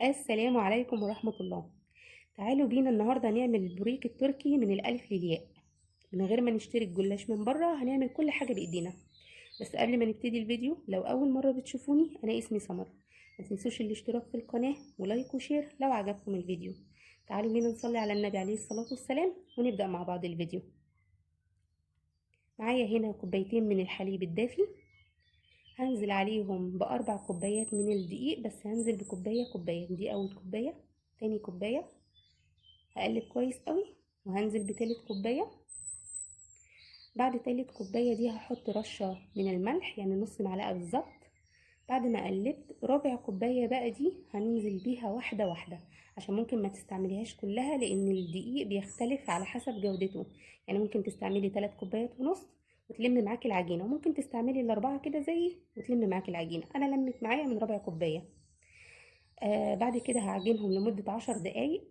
السلام عليكم ورحمة الله. تعالوا بينا النهاردة نعمل البوريك التركي من الألف للياء من غير ما نشتري الجلاش من بره. هنعمل كل حاجة بإيدينا. بس قبل ما نبتدي الفيديو، لو أول مرة بتشوفوني، أنا اسمي سمر. ما تنسوش الاشتراك في القناة ولايك وشير لو عجبكم الفيديو. تعالوا بينا نصلي على النبي عليه الصلاة والسلام ونبدأ مع بعض الفيديو. معايا هنا كوبايتين من الحليب الدافي، هنزل عليهم بأربع كوبايات من الدقيق، بس هنزل بكوباية كوباية. دي أول كوباية، تاني كوباية، هقلب كويس قوي وهنزل بتالت كوباية. بعد تالت كوباية دي هحط رشة من الملح، يعني نص معلقة بالظبط. بعد ما قلبت ربع كوباية بقى دي هننزل بيها واحدة واحدة، عشان ممكن ما تستعمليهاش كلها لان الدقيق بيختلف على حسب جودته. يعني ممكن تستعملي 3 كوبايات ونص وتلم معاكي العجينة، وممكن تستعملي الاربعة كده زيي وتلم معاكي العجينة. انا لمت معايا من ربع كوباية. بعد كده هعجنهم لمدة 10 دقايق.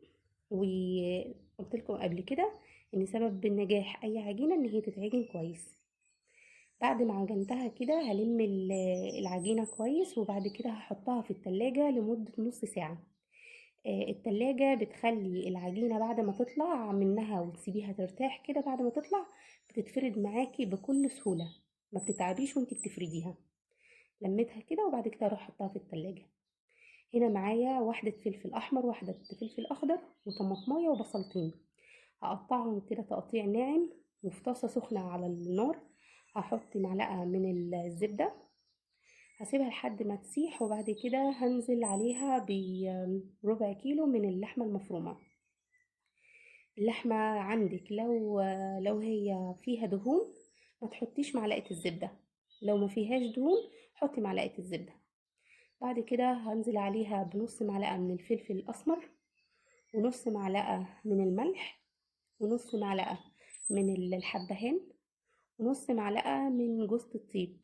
وقلت لكم قبل كده ان سبب النجاح اي عجينة ان هي تتعجن كويس. بعد ما عجنتها كده هلم العجينة كويس، وبعد كده هحطها في التلاجة لمدة نص ساعة. التلاجة بتخلي العجينة بعد ما تطلع منها وتسيبيها ترتاح كده، بعد ما تطلع بتتفرد معاكي بكل سهولة، ما بتتعبيش وانتي بتفرديها. لميتها كده وبعد كده اروح احطها في التلاجة. هنا معايا واحدة فلفل احمر، واحدة فلفل اخضر، وطماطمايه وبصلتين. هقطعهم كده تقطيع ناعم، وفي طاسة سخنة على النار هحط معلقة من الزبدة. هسيبها لحد ما تسيح، وبعد كده هنزل عليها بربع كيلو من اللحمة المفرومة. اللحمة عندك لو هي فيها دهون ما تحطيش معلقة الزبدة، لو ما فيهاش دهون حطي معلقة الزبدة. بعد كده هنزل عليها بنص معلقة من الفلفل الأسمر، ونص معلقة من الملح، ونص معلقة من الحبهان، ونص معلقة من جوز الطيب.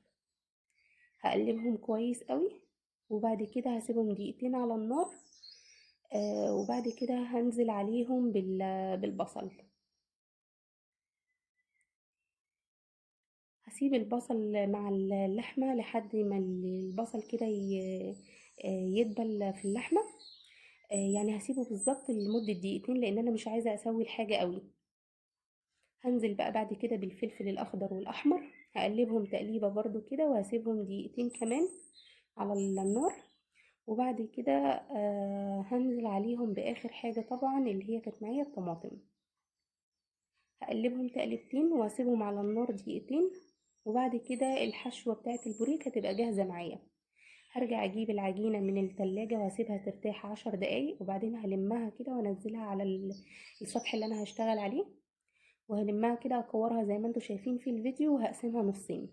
هقلبهم كويس قوي، وبعد كده هسيبهم دقيقتين على النار. وبعد كده هنزل عليهم بالبصل. هسيب البصل مع اللحمة لحد ما البصل كده يدبل في اللحمة. يعني هسيبه بالظبط لمدة دقيقتين لان انا مش عايزة اسوي الحاجة قوي. هنزل بقى بعد كده بالفلفل الاخضر والاحمر، هقلبهم تقليبة برضو كده وهسيبهم دقيقتين كمان على النار. وبعد كده هنزل عليهم باخر حاجة طبعا اللي هي كانت معايا الطماطم. هقلبهم تقلبتين واسيبهم على النار دقيقتين. وبعد كده الحشوة بتاعت البوريك هتبقى جاهزة معايا. هرجع اجيب العجينة من التلاجة واسيبها ترتاح 10 دقايق، وبعدين هلمها كده وانزلها على السطح اللي انا هشتغل عليه. وهلمها كده اكورها زي ما انتوا شايفين في الفيديو، وهقسمها نصين.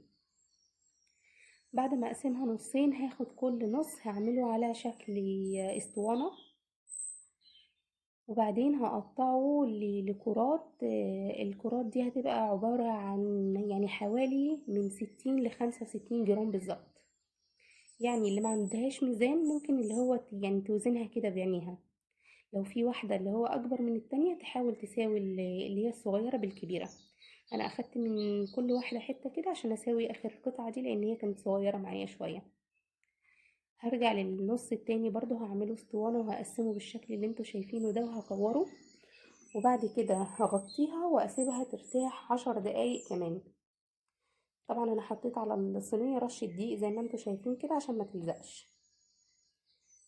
بعد ما اقسمها نصين هاخد كل نص هعمله على شكل اسطوانة، وبعدين هقطعه لكرات. الكرات دي هتبقى عبارة عن يعني حوالي من 60 ل65 جرام بالظبط. يعني اللي ما عندهاش ميزان ممكن اللي هو يعني توزنها كده بعينيها. لو في واحدة اللي هو أكبر من التانية تحاول تساوي اللي هي الصغيرة بالكبيرة. أنا أخدت من كل واحدة حتة كده عشان أساوي آخر قطعة دي لأن هي كانت صغيرة معايا شوية. هرجع للنص التاني برضو هعمله اسطوانة وهقسمه بالشكل اللي انتوا شايفينه ده وهكوره. وبعد كده هغطيها واسيبها ترتاح 10 دقايق كمان. طبعا انا حطيت على الصينية رشة دقيق زي ما انتوا شايفين كده عشان ما تلزقش.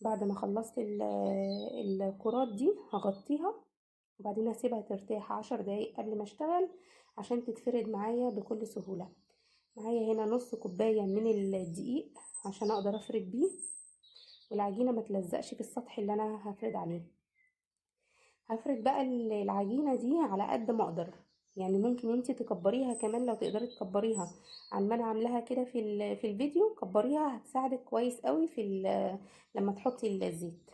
بعد ما خلصت الكرات دي هغطيها، وبعدين اسيبها ترتاح 10 دقايق قبل ما اشتغل عشان تتفرد معايا بكل سهولة. معايا هنا نص كوباية من الدقيق عشان اقدر افرد بيه، والعجينة ما تلزقش في السطح اللي انا هفرد عليه. هفرد بقى العجينة دي على قد ما اقدر. يعني ممكن انتي تكبريها كمان لو تقدري تكبريها عن ما انا عاملاها كده في الفيديو. كبريها هتساعدك كويس قوي لما تحطي الزيت.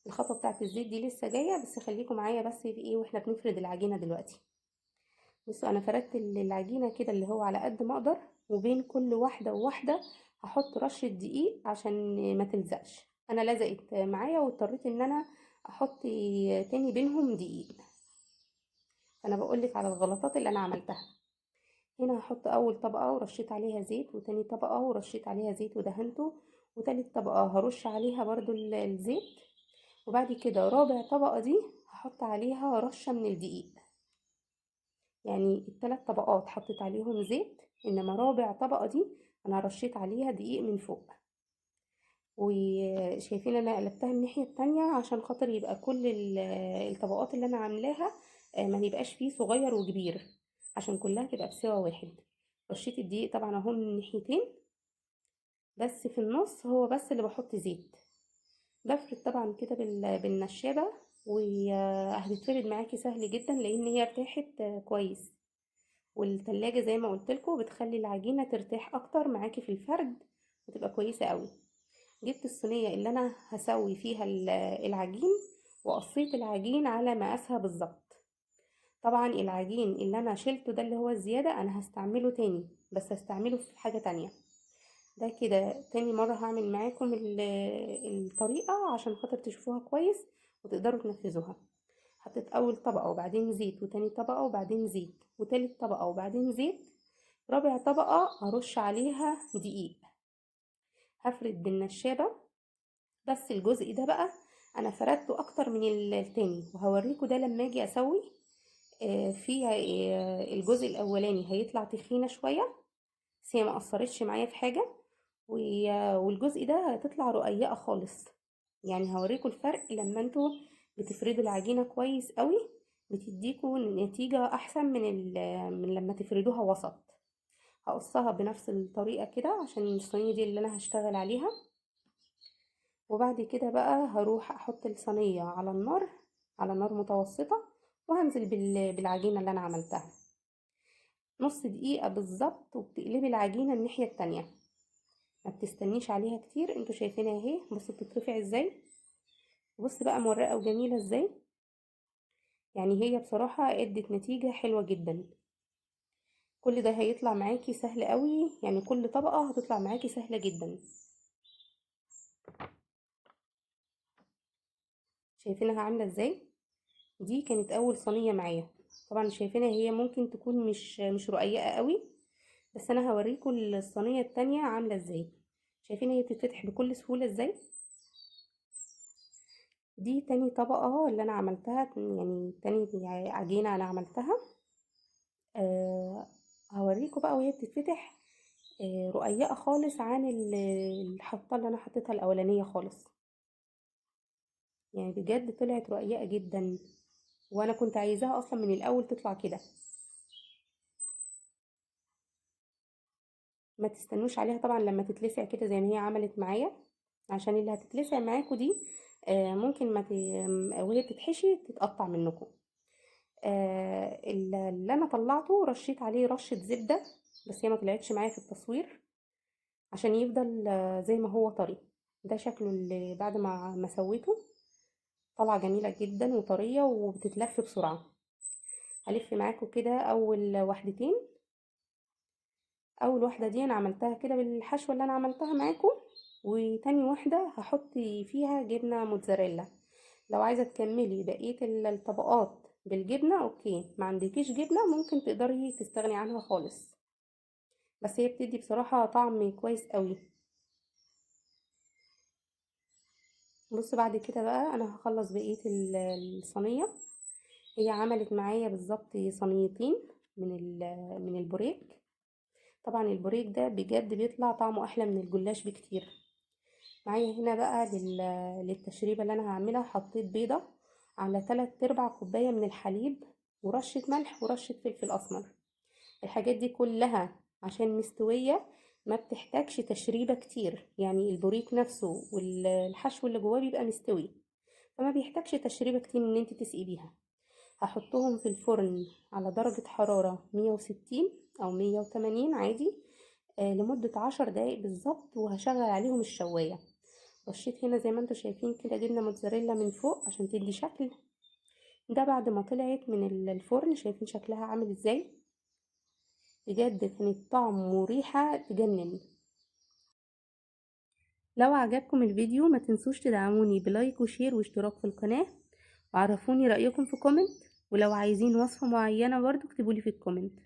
الخطوة بتاعت الزيت دي لسه جاية، بس خليكم معايا بس في ايه واحنا بنفرد العجينة دلوقتي. بصوا انا فردت العجينة كده اللي هو على قد ما اقدر، وبين كل واحدة وواحدة هحط رشة دقيق عشان ما تلزقش. انا لزقت معايا واضطريت ان انا احط تاني بينهم دقيق. فانا بقولك على الغلطات اللي انا عملتها. هنا هحط اول طبقة ورشيت عليها زيت، وتاني طبقة ورشيت عليها زيت ودهنته، وتالت طبقة هرش عليها برضو الزيت. وبعد كده رابع طبقة دي هحط عليها رشة من الدقيق. يعني الثلاث طبقات حطيت عليهم زيت، انما رابع طبقة دي انا رشيت عليها دقيق من فوق. وشايفين انا قلبتها الناحية التانية عشان خاطر يبقى كل الطبقات اللي انا عاملاها ما يبقاش فيه صغير وكبير، عشان كلها تبقى بسوا واحد. رشيت الدقيق طبعا اهو من الناحيتين، بس في النص هو بس اللي بحط زيت. بفرد طبعا كده بالنشابة، وهتتفرد معاكي سهل جدا لان هي ارتاحت كويس. والتلاجة زي ما قلتلكوا بتخلي العجينة ترتاح اكتر معاكي في الفرد وتبقى كويسة قوي. جبت الصينية اللي انا هسوي فيها العجين، وقصيت العجين على مقاسها بالظبط. طبعا العجين اللي انا شلته ده اللي هو الزيادة انا هستعمله تاني، بس هستعمله في حاجة تانية. ده كده تاني مرة هعمل معاكم الطريقة عشان خاطر تشوفوها كويس وتقدروا تنفذوها. حطيت اول طبقة وبعدين زيت، وتاني طبقة وبعدين زيت، وتالت طبقة وبعدين زيت. رابع طبقة هرش عليها دقيق. هفرد بالنشابة، بس الجزء ده بقى انا فردته اكتر من التاني، وهوريكم ده لما اجي اسوي. في الجزء الاولاني هيطلع تخينة شوية، بس هي ما اثرتش معايا في حاجة. والجزء ده هتطلع رقيقة خالص. يعني هوريكم الفرق لما انتوا بتفردوا العجينة كويس قوي، بتديكوا نتيجة احسن من لما تفردوها وسط. هقصها بنفس الطريقة كده عشان الصينية دي اللي انا هشتغل عليها. وبعد كده بقى هروح احط الصينية على النار، على نار متوسطة، وهنزل بالعجينة اللي انا عملتها. نص دقيقة بالظبط وبتقلبي العجينة الناحية التانية، ما بتستنيش عليها كتير. انتوا شايفينها اهي، بصوا بتترفع ازاي. بص بقى مورقة وجميلة ازاي. يعني هي بصراحة ادت نتيجة حلوة جدا. كل ده هيطلع معاكي سهل قوي، يعني كل طبقة هتطلع معاكي سهلة جدا. شايفينها عاملة ازاي. دي كانت اول صينية معايا. طبعا شايفينها هي ممكن تكون مش رقيقة قوي، بس انا هوريكم الصينية التانية عاملة ازاي. شايفين هي بتتفتح بكل سهولة ازاي. دي تاني طبقة اللي انا عملتها، يعني تاني عجينة انا عملتها. آه هوريكم بقى وهي بتتفتح رقيقة خالص عن الحطة اللي انا حطيتها الاولانية خالص. يعني بجد طلعت رقيقة جدا، وانا كنت عايزاها اصلا من الاول تطلع كده. ما تستنوش عليها طبعا لما تتلسع كده زي ما هي عملت معايا، عشان اللي هتتلسع معاكوا دي ممكن ما ت... وهي بتتحشي تتقطع منكم. اللي انا طلعته رشيت عليه رشة زبدة، بس هي ما طلعتش معايا في التصوير عشان يفضل زي ما هو طري. ده شكله اللي بعد ما سويته. طلعة جميلة جدا وطرية وبتتلف بسرعة. هلف معاكم كده اول وحدتين. اول واحدة دي انا عملتها كده بالحشوة اللي انا عملتها معاكم، وتاني واحدة هحط فيها جبنة موتزاريلا. لو عايزة تكملي بقية الطبقات بالجبنة اوكي، ما عندكيش جبنة ممكن تقدري تستغني عنها خالص، بس هي بتدي بصراحة طعم كويس قوي. بص بعد كده بقى انا هخلص بقية الصينية. هي عملت معايا بالظبط صينيتين من البوريك. طبعا البوريك ده بجد بيطلع طعمه احلى من الجلاش بكتير. معايا هنا بقى للتشريبة اللي انا هعملها حطيت بيضة على 3/4 كوباية من الحليب، ورشة ملح ورشة فلفل اسمر. الحاجات دي كلها عشان مستوية ما بتحتاجش تشريبة كتير، يعني البوريك نفسه والحشو اللي جواه بيبقى مستوي، فما بيحتاجش تشريبة كتير ان انت تسقي بيها. هحطهم في الفرن على درجة حرارة 160 او 180 عادي، لمدة 10 دقايق بالظبط، وهشغل عليهم الشواية. رشيت هنا زي ما انتوا شايفين كده جبنة موتزاريلا من فوق عشان تدي شكل. ده بعد ما طلعت من الفرن، شايفين شكلها عامل ازاي. بجد كانت طعم وريحة تجنن. لو عجبكم الفيديو ما تنسوش تدعموني بلايك وشير واشتراك في القناة، وعرفوني رأيكم في كومنت. ولو عايزين وصفة معينة برضو اكتبولي في الكومنت.